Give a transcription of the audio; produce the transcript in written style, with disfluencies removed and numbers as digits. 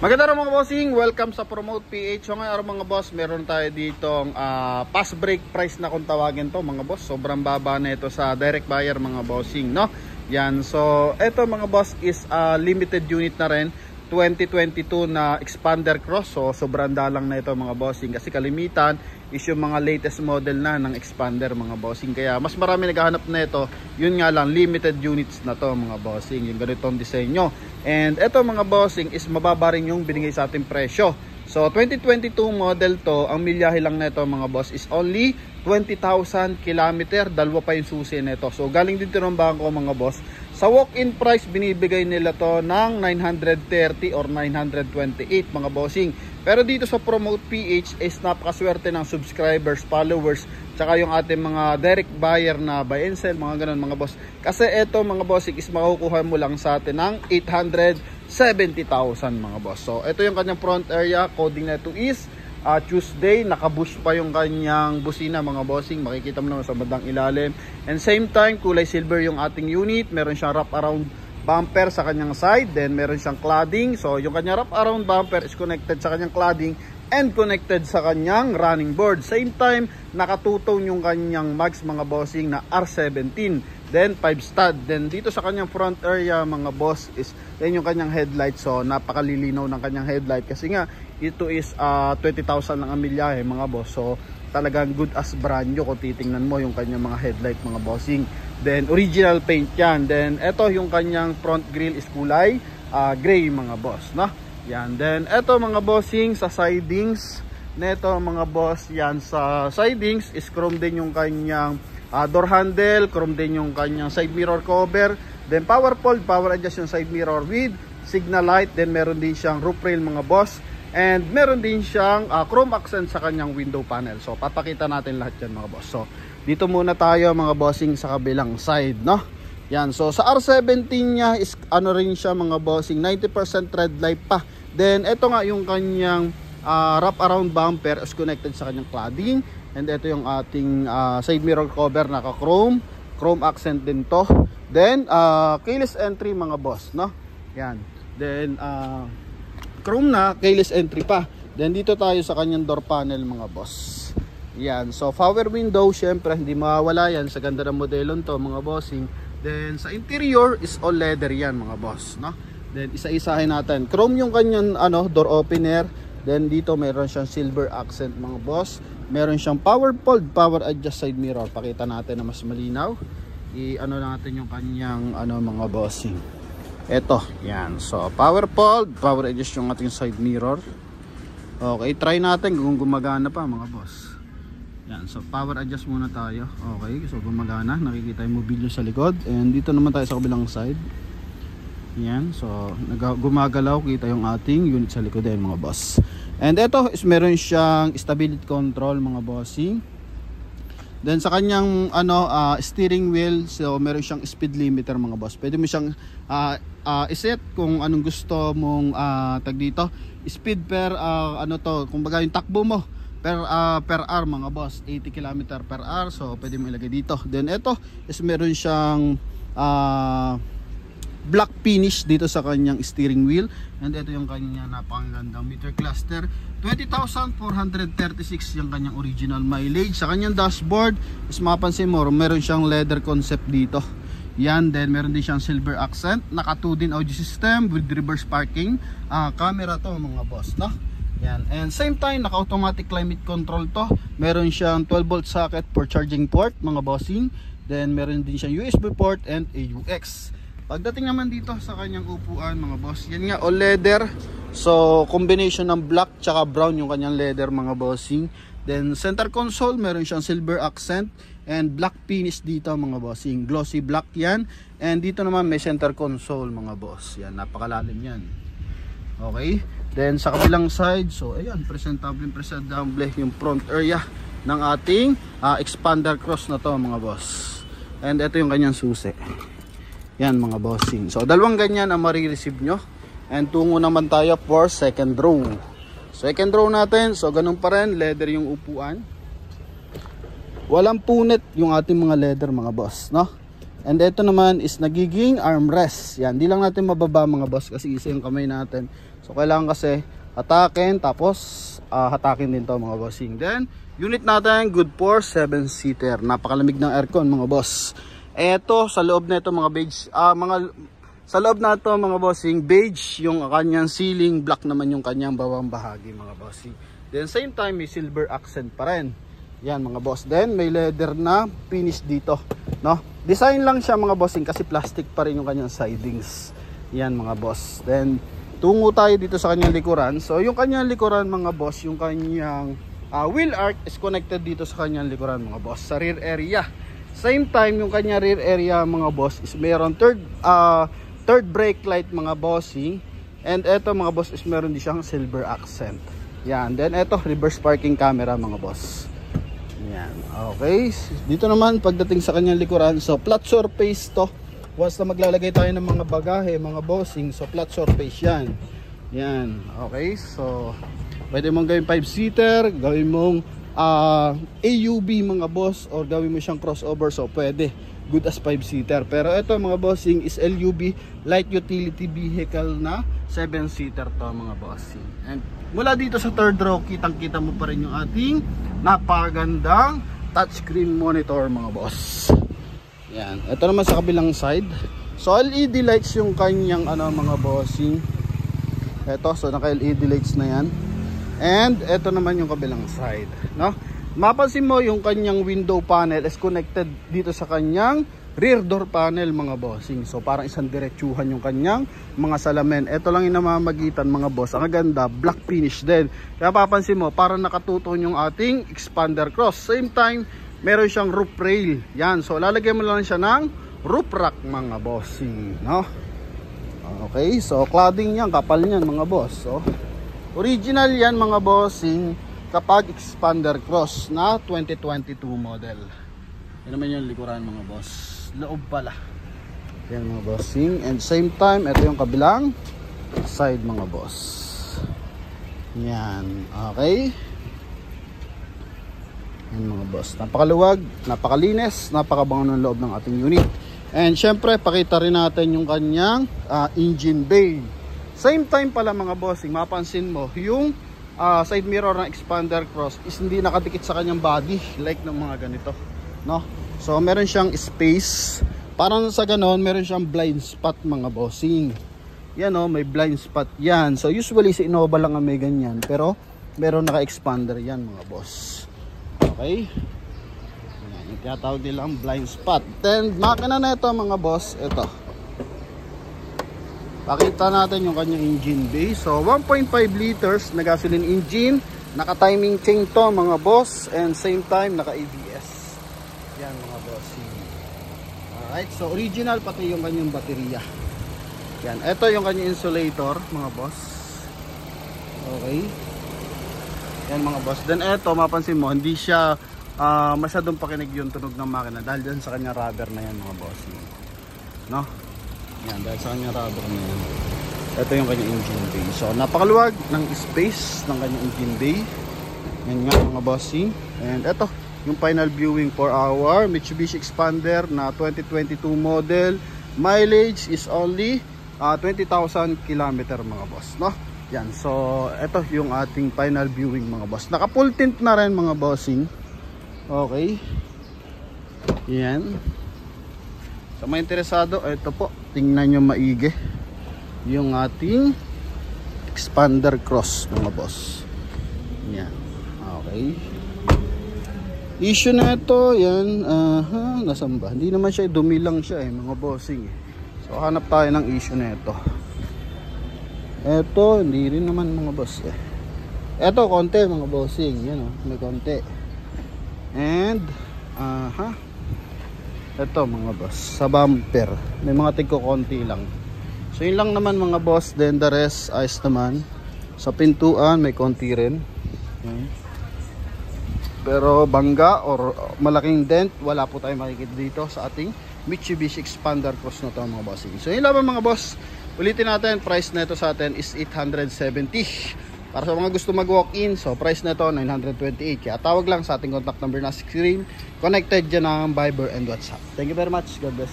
Magandang mga bossing, welcome sa Promote PH. So ngayon mga boss, meron tayo ditong fast break price na kung tawagin to mga boss. Sobrang baba na ito sa direct buyer mga bossing, no? Yan, so ito mga boss is limited unit na rin, 2022 na expander cross. So sobrang dalang na ito mga bossing kasi kalimitan is yung mga latest model na ng expander mga bossing. Kaya mas marami naghahanap na ito. Yun nga lang, limited units na to mga bossing, yung ganitong disenyo. And ito mga bossing is mababa rin yung binigay sa ating presyo. So 2022 model to, ang milyahe lang na ito mga boss is only 20,000 kilometer. Dalawa pa yung susi nito. So galing din ng bangko mga boss. Sa walk-in price binibigay nila to ng 930 or 928 mga bossing. Pero dito sa Promote PH is napakaswerte ng subscribers, followers, tsaka yung ating mga direct buyer na buy and sell, mga ganun mga boss. Kasi ito mga bossing is makukuha mo lang sa atin ng 870,000 mga boss. So ito yung kanyang front area, coding na ito is Tuesday, nakabush pa yung kanyang busina mga bossing, makikita mo naman sa bandang ilalim. And same time, kulay silver yung ating unit, meron siyang wrap around bumper sa kanyang side, then meron siyang cladding. So yung kanyang wrap around bumper is connected sa kanyang cladding and connected sa kanyang running board. Same time, nakatutong yung kanyang mags mga bossing na R17, then 5 stud. Then dito sa kanyang front area mga boss is yan yung kanyang headlight. So napakalilinaw ng kanyang headlight kasi nga ito is 20,000 lang ang milyahe mga boss. So talagang good as brand new kung titingnan mo yung kanyang mga headlight mga bossing. Then original paint yan. Then ito yung kanyang front grille is kulay gray mga boss, no? Yan. Then ito mga bossing sa sidings neto mga boss, yan sa sidings is chrome din yung kanyang door handle, chrome din yung kanyang side mirror cover, then power fold, power adjust yung side mirror with signal light, then meron din siyang roof rail mga boss, and meron din siyang chrome accent sa kanyang window panel. So papakita natin lahat yan mga boss. So dito muna tayo mga bossing sa kabilang side, no? Yan, so sa R17 niya is ano rin siya mga bossing, 90% red light pa. Then ito nga yung kanyang wrap around bumper is connected sa kanyang cladding. And ito yung ating side mirror cover, naka chrome accent din to. Then keyless entry mga boss, no? Yan. Then chrome na, keyless entry pa. Then dito tayo sa kanyang door panel mga boss. Yan. So power window, syempre hindi mawawala yan sa ganda ng modelon to mga bossing. Then sa interior is all leather yan mga boss, no? Then isa-isahin natin. Chrome yung kanyang door opener. Then dito meron siyang silver accent mga boss. Meron siyang power fold, power adjust side mirror. Pakita natin na mas malinaw. I-ano natin yung kanyang mga bossing. Ito, yan. So power fold, power adjust yung ating side mirror. Okay, try natin kung gumagana pa mga boss. Yan, so power adjust muna tayo. Okay, so gumagana. Nakikita yung mobilyo sa likod. And dito naman tayo sa kabilang side. Yan, so gumagalaw, kita yung ating unit sa likod din mga boss. And ito is meron siyang stability control mga bossing. Then sa kanyang steering wheel, so meron siyang speed limiter mga boss. Pwede mo siyang iset kung anong gusto mong tag dito. Speed per kumbaga yung takbo mo per hour mga boss, 80 km per hour. So pwede mo ilagay dito. Then ito is meron siyang black finish dito sa kanyang steering wheel. And ito yung kanyang napakagandang meter cluster, 20,436 yung kanyang original mileage. Sa kanyang dashboard is mapansin mo meron siyang leather concept dito. Yan, then meron din siyang silver accent, naka 2 din audio system with reverse parking camera to mga boss, no? Yan, and same time naka automatic climate control to. Meron siyang 12 volt socket for charging port mga bossing. Then meron din siyang USB port and AUX. Pagdating naman dito sa kanyang upuan mga boss, yan nga all leather. So combination ng black tsaka brown yung kanyang leather mga bossing. Then center console, meron siyang silver accent and black finish dito mga bossing. Glossy black yan. And dito naman may center console mga boss. Yan, napakalalim yan. Okay. Then sa kabilang side, so ayan, presentable yung front area ng ating expander cross na to mga boss. And ito yung kanyang susi. Yan mga bossing. So dalawang ganyan ang marireceive nyo. And tungo naman tayo for second row. Second row natin, so ganun pa rin, leather yung upuan. Walang punit yung ating mga leather mga boss, no? And ito naman is nagiging armrest. Yan, di lang natin mababa mga boss kasi isa yung kamay natin. So kailangan kasi hatakin, tapos hatakin din to mga bossing. Then unit natin good for 7-seater. Napakalamig ng aircon mga boss. Eto sa loob na ito mga beige, sa loob na ito mga bossing, beige yung kanyang ceiling, black naman yung kanyang bawang bahagi mga bossing. Then same time may silver accent pa rin. Yan mga boss. Then may leather na finish dito, no? Design lang siya mga bossing kasi plastic pa rin yung kanyang sidings. Yan mga boss. Then tungo tayo dito sa kanyang likuran. So yung kanyang likuran mga boss, yung kanyang wheel arch is connected dito sa kanyang likuran mga boss, sa rear area. Same time yung kanyang rear area mga boss is mayroon third brake light mga bossing. And eto mga boss is meron din siyang silver accent. Yan. Then eto reverse parking camera mga boss. Yan. Okay. Dito naman pagdating sa kanyang likuran, so flat surface to. Once na maglalagay tayo ng mga bagahe, mga bossing, so flat surface yan. Yan. Okay. So pwede mong gawin 5-seater, gawin mong AUV mga boss, or gawin mo siyang crossover, so pwede. Good as 5-seater. Pero ito mga bossing is LUV, light utility vehicle na 7-seater to mga bossing. And mula dito sa third row, kitang-kita mo pa rin yung ating napagandang touchscreen monitor mga boss. Yan. Ito naman sa kabilang side. So LED lights yung kanyang mga bossing. Ito, so naka LED lights na yan. And ito naman yung kabilang side, no? Mapansin mo yung kanyang window panel is connected dito sa kanyang rear door panel mga bossing. So parang isang diretsuhan yung kanyang mga salamin. Ito lang yung namamagitan mga boss. Ang ganda, black finish din. Kaya papansin mo parang nakatuton yung ating expander cross. Same time meron siyang roof rail. Yan, so lalagyan mo lang siya ng roof rack mga bossing, no? Okay, so cladding yan, kapal niyan mga boss. So original yan mga bossing kapag expander cross na 2022 model. Yan naman yung likuran mga boss. Loob pala. Yan mga bossing. And same time, ito yung kabilang side mga boss. Yan. Okay. Yan mga boss. Napakaluwag, napakalinis, napakabango ng loob ng ating unit. And syempre, pakita rin natin yung kanyang engine bay. Same time pala mga bossing, mapansin mo, yung side mirror ng expander cross is hindi nakadikit sa kanyang body like ng mga ganito, no? So meron siyang space, parang sa ganon meron siyang blind spot mga bossing. Yan o, may blind spot yan. So usually si Innova lang ang may ganyan, pero meron naka-expander yan mga boss. Okay, yan, yung tinatawag nilang blind spot. Then makina na ito mga boss, ito pakita natin yung kanyang engine bay. So 1.5 liters na gasoline engine, naka timing chain to mga boss, and same time naka ABS. Yan mga boss. Alright, so original pati yung kanyang baterya. Yan, ito yung kanyang insulator mga boss. Okay, yan mga boss. Then ito mapansin mo hindi siya masyadong pakinig yung tunog ng makina dahil dyan sa kanyang rubber na yan mga boss, no? Yan, dahil sa kanyang rubber na yan. Ito yung kanyang engine bay. So napakaluwag ng space ng kanyang engine bay. Yan nga mga bossing. And ito yung final viewing for our Mitsubishi Expander na 2022 model. Mileage is only 20,000 km mga boss, no? Yan, so ito yung ating final viewing mga boss. Naka full tint na rin mga bossing. Okay, yan. Sa mga interesado, ito po, tingnan nyo maigi yung ating expander cross mga boss. Yan, okay. Issue na ito, yan, nasan ba? Hindi naman siya, dumi lang siya mga bossing. So hanap tayo ng issue na ito. Ito, hindi rin naman mga boss Ito, konti mga bossing. Yan may konti. And, ito mga boss, sa bumper, may mga tigko konti lang. So yun lang naman mga boss. Then the rest, ayos naman. Sa pintuan, may konti rin. Pero bangga or malaking dent, wala po tayong makikita dito sa ating Mitsubishi Expander Cross na ito mga bossing. So yun lang mga boss. Ulitin natin, price na ito sa atin is 870. Para sa mga gusto mag-walk-in, so price na ito 928. Kaya tawag lang sa ating contact number na screen. Connected dyan ang Viber and WhatsApp. Thank you very much. God bless.